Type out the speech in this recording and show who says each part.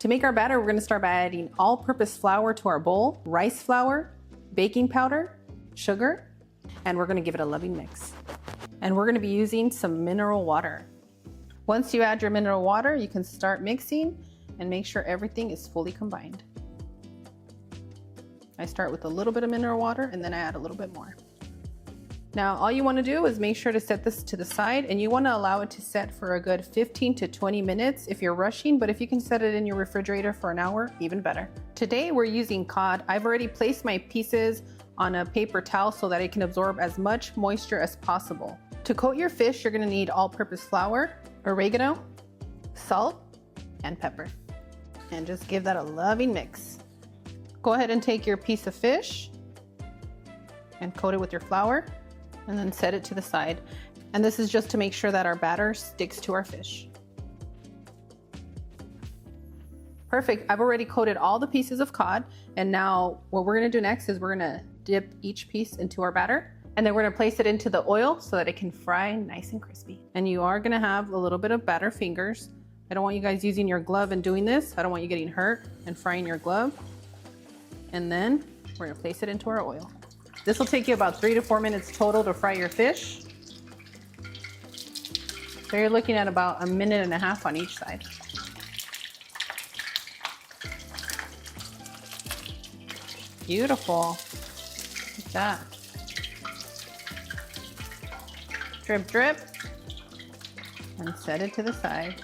Speaker 1: To make our batter, we're gonna start by adding all-purpose flour to our bowl, rice flour, baking powder, sugar, and we're gonna give it a loving mix. And we're gonna be using some mineral water. Once you add your mineral water, you can start mixing and make sure everything is fully combined. I start with a little bit of mineral water and then I add a little bit more. Now, all you wanna do is make sure to set this to the side, and you wanna allow it to set for a good 15 to 20 minutes if you're rushing, but if you can set it in your refrigerator for an hour, even better. Today, we're using cod. I've already placed my pieces on a paper towel so that it can absorb as much moisture as possible. To coat your fish, you're gonna need all-purpose flour, oregano, salt, and pepper. And just give that a loving mix. Go ahead and take your piece of fish and coat it with your flour, and then set it to the side. And this is just to make sure that our batter sticks to our fish. Perfect, I've already coated all the pieces of cod, and now what we're gonna do next is we're gonna dip each piece into our batter, and then we're gonna place it into the oil so that it can fry nice and crispy. And you are gonna have a little bit of batter fingers. I don't want you guys using your glove and doing this. I don't want you getting hurt and frying your glove. And then we're gonna place it into our oil. This will take you about 3 to 4 minutes total to fry your fish. So you're looking at about 1.5 minutes on each side. Beautiful. Look at that. Drip, drip. And set it to the side.